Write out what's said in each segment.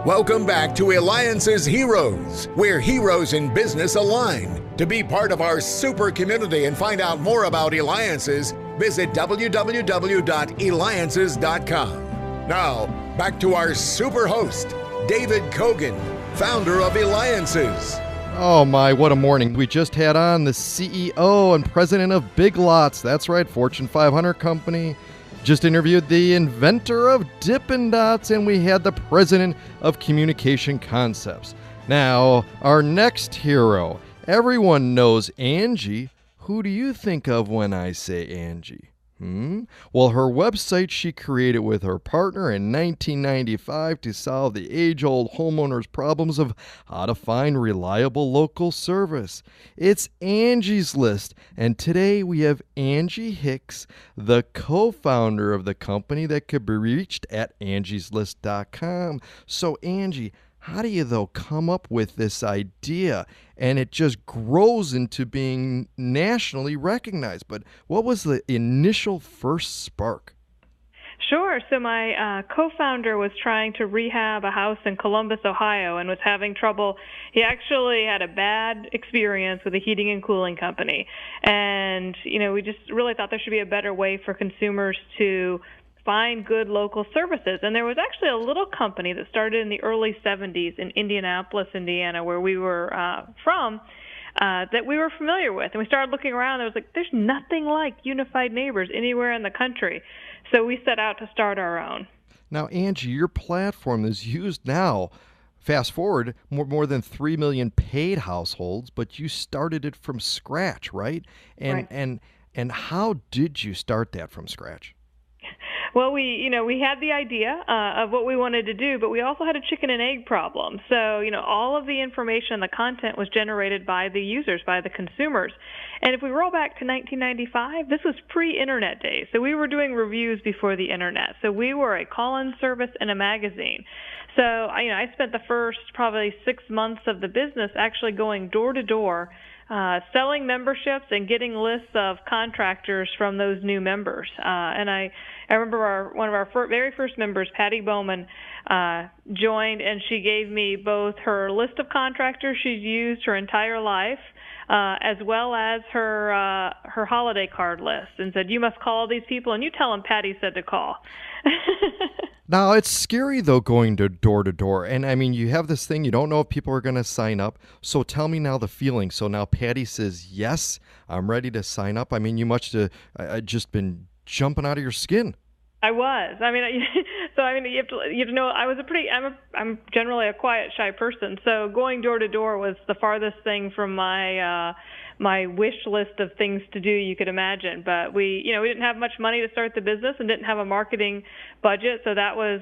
Welcome back to Eliances Heroes, where heroes in business align. To be part of our super community and find out more about Eliances, visit www.Eliances.com. Now, back to our super host, David Cogan, founder of Eliances. Oh my, what a morning. We just had on the CEO and president of Big Lots. That's right, Fortune 500 company. Just interviewed the inventor of Dippin' Dots, and we had the president of Communication Concepts. Now, our next hero. Everyone knows Angie. Who do you think of when I say Angie? Well, her website she created with her partner in 1995 to solve the age-old homeowners' problems of how to find reliable local service. It's Angie's List, and today we have Angie Hicks, the co-founder of the company that could be reached at Angies.com. So, Angie, how do you, though, come up with this idea and it just grows into being nationally recognized? But what was the initial first spark? Sure. So my co-founder was trying to rehab a house in Columbus, Ohio, and was having trouble. He actually had a bad experience with a heating and cooling company. And, we just really thought there should be a better way for consumers to find good local services. And there was actually a little company that started in the early 70s in Indianapolis, Indiana, where we were from, that we were familiar with. And we started looking around. There was there's nothing like Unified Neighbors anywhere in the country. So we set out to start our own. Now, Angie, your platform is used now. Fast forward, more than 3 million paid households, but you started it from scratch, right? Right. And how did you start that from scratch? Well, we had the idea of what we wanted to do, but we also had a chicken and egg problem. So, all of the information, the content was generated by the users, by the consumers. And if we roll back to 1995, this was pre-internet days. So we were doing reviews before the internet. So we were a call-in service and a magazine. So, I spent the first probably 6 months of the business actually going door to door, selling memberships and getting lists of contractors from those new members. And I remember one of our very first members, Patty Bowman, joined, and she gave me both her list of contractors she's used her entire life, as well as her holiday card list, and said, "You must call these people, and you tell them Patty said to call." Now, it's scary, though, going to door, and I mean, you have this thing, you don't know if people are going to sign up, so tell me now the feeling. So now Patty says, yes, I'm ready to sign up. I mean, you must have just been jumping out of your skin. I was. You have to know, I'm generally a quiet, shy person, so going door to door was the farthest thing from my wish list of things to do you could imagine. But we didn't have much money to start the business and didn't have a marketing budget, so that was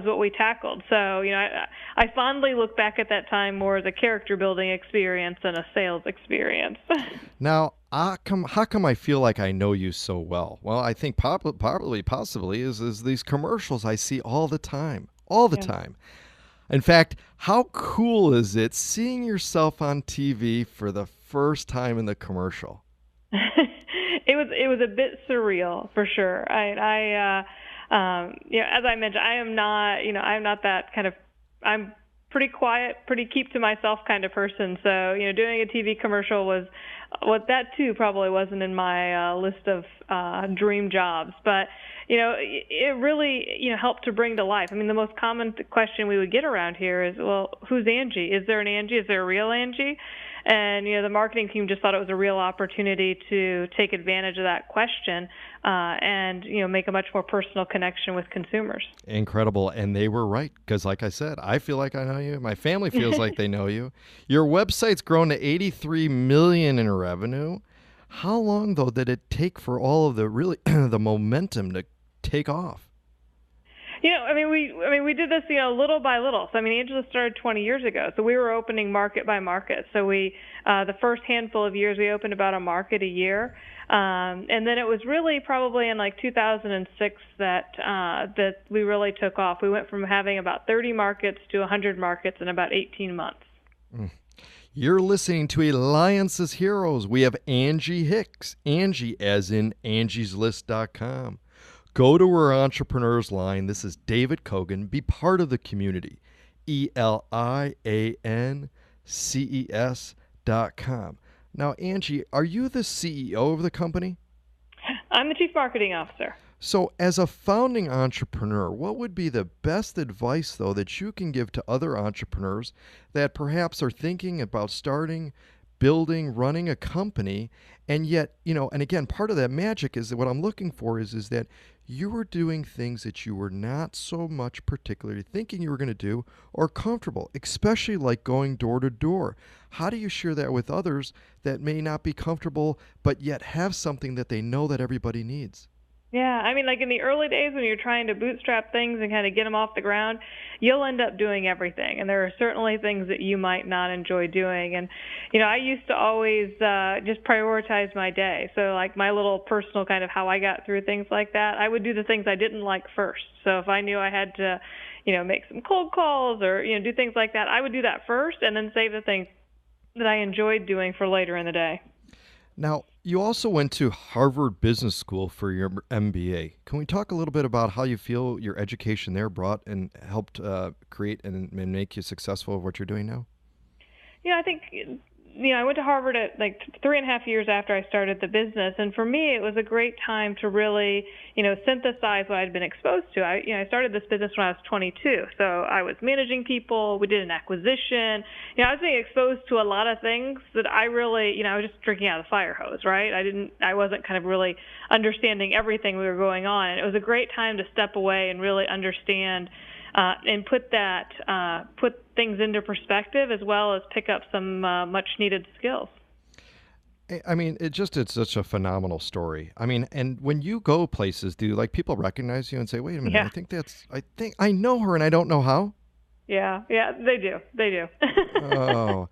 what we tackled. So, I fondly look back at that time more as a character building experience than a sales experience. Now, how come I feel like I know you so well? Well, I think possibly is these commercials I see all the time. In fact, how cool is it seeing yourself on TV for the first time in the commercial? It was a bit surreal, for sure. As I mentioned, I'm not that kind of, I'm pretty quiet, pretty keep to myself kind of person. So, doing a TV commercial was, that too probably wasn't in my list of dream jobs. But, it really, helped to bring to life. I mean, the most common question we would get around here is, well, who's Angie? Is there an Angie? Is there a real Angie? And, the marketing team just thought it was a real opportunity to take advantage of that question and, make a much more personal connection with consumers. Incredible. And they were right, because like I said, I feel like I know you. My family feels like they know you. Your website's grown to $83 million in revenue. How long, though, did it take for all of the the momentum to take off? We did this, little by little. So, Angela started 20 years ago. So we were opening market by market. So the first handful of years, we opened about a market a year. And then it was really probably in 2006 that we really took off. We went from having about 30 markets to 100 markets in about 18 months. You're listening to Eliances Heroes. We have Angie Hicks. Angie as in Angies.com. Go to her entrepreneur's line. This is David Cogan. Be part of the community. Eliances.com. Now, Angie, are you the CEO of the company? I'm the Chief Marketing Officer. So as a founding entrepreneur, what would be the best advice, though, that you can give to other entrepreneurs that perhaps are thinking about starting, building, running a company, and yet, and again, part of that magic is that what I'm looking for is that you were doing things that you were not so much particularly thinking you were going to do or comfortable, especially like going door to door. How do you share that with others that may not be comfortable, but yet have something that they know that everybody needs? Yeah, I mean, like in the early days when you're trying to bootstrap things and kind of get them off the ground, you'll end up doing everything. And there are certainly things that you might not enjoy doing. And, I used to always just prioritize my day. So like my little personal kind of how I got through things like that, I would do the things I didn't like first. So if I knew I had to, make some cold calls or, do things like that, I would do that first and then save the things that I enjoyed doing for later in the day. Now, you also went to Harvard Business School for your MBA. Can we talk a little bit about how you feel your education there brought and helped create and make you successful at what you're doing now? I think, I went to Harvard at like 3.5 years after I started the business. And for me, it was a great time to really, synthesize what I'd been exposed to. I started this business when I was 22. So I was managing people. We did an acquisition. I was being exposed to a lot of things that I really, I was just drinking out of the fire hose, right? I wasn't kind of really understanding everything we were going on. And it was a great time to step away and really understand and put things into perspective, as well as pick up some much needed skills. I mean, it's such a phenomenal story. I mean, and when you go places, do people recognize you and say, "Wait a minute, Yeah. I think I know her, and I don't know how"? Yeah, they do. Oh.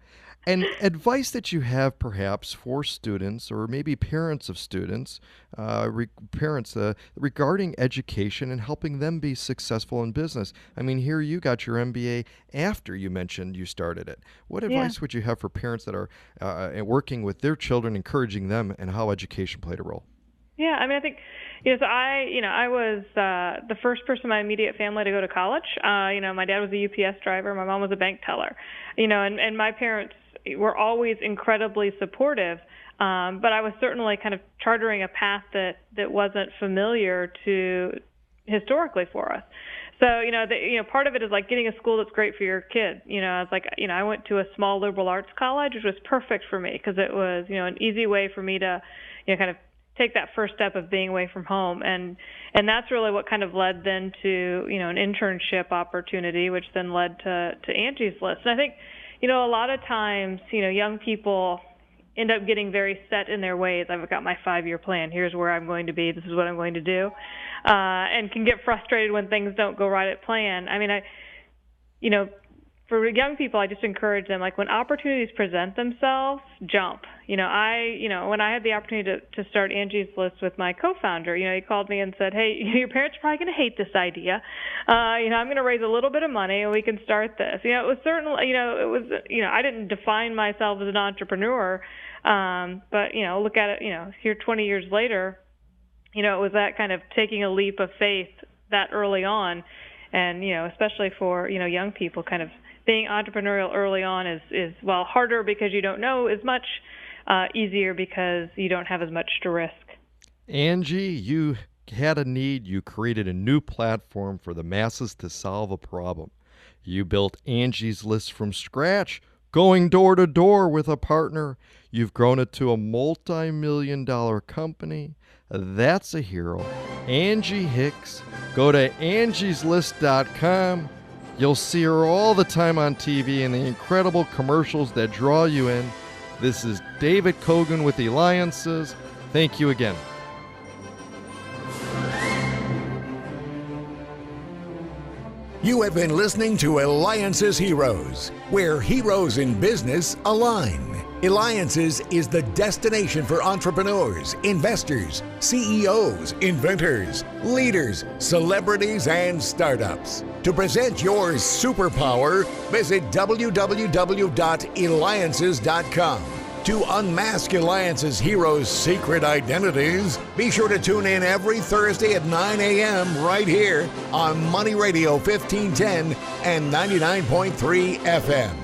And advice that you have perhaps for students or maybe parents of students, regarding education and helping them be successful in business. I mean, here you got your MBA after you mentioned you started it. What advice would you have for parents that are working with their children, encouraging them, and how education played a role? Yeah, I mean, I think, so I was the first person in my immediate family to go to college. My dad was a UPS driver. My mom was a bank teller. And my parents were always incredibly supportive, but I was certainly kind of chartering a path that wasn't familiar to historically for us. So, part of it is like getting a school that's great for your kid. It's like, I went to a small liberal arts college, which was perfect for me because it was, an easy way for me to, kind of take that first step of being away from home. And that's really what kind of led then to, an internship opportunity, which then led to Angie's List. And I think, a lot of times, young people end up getting very set in their ways. I've got my 5-year plan. Here's where I'm going to be. This is what I'm going to do. And can get frustrated when things don't go right at plan. I mean, for young people, I just encourage them, like when opportunities present themselves, jump. When I had the opportunity to start Angie's List with my co-founder, he called me and said, "Hey, your parents are probably going to hate this idea. I'm going to raise a little bit of money and we can start this." It was certainly, I didn't define myself as an entrepreneur, but, look at it, here 20 years later, it was that kind of taking a leap of faith that early on. And, especially for, young people, kind of being entrepreneurial early on is harder because you don't know as much, easier because you don't have as much to risk. Angie, you had a need. You created a new platform for the masses to solve a problem. You built Angie's List from scratch, going door to door with a partner. You've grown it to a multi-million-dollar company. That's a hero. Angie Hicks. Go to Angies.com. You'll see her all the time on TV and the incredible commercials that draw you in. This is David Cogan with Eliances. Thank you again. You have been listening to Eliances Heroes, where heroes in business align. Eliances is the destination for entrepreneurs, investors, CEOs, inventors, leaders, celebrities, and startups. To present your superpower, visit www.eliances.com. To unmask Eliances heroes' secret identities, be sure to tune in every Thursday at 9 a.m. right here on Money Radio 1510 and 99.3 FM.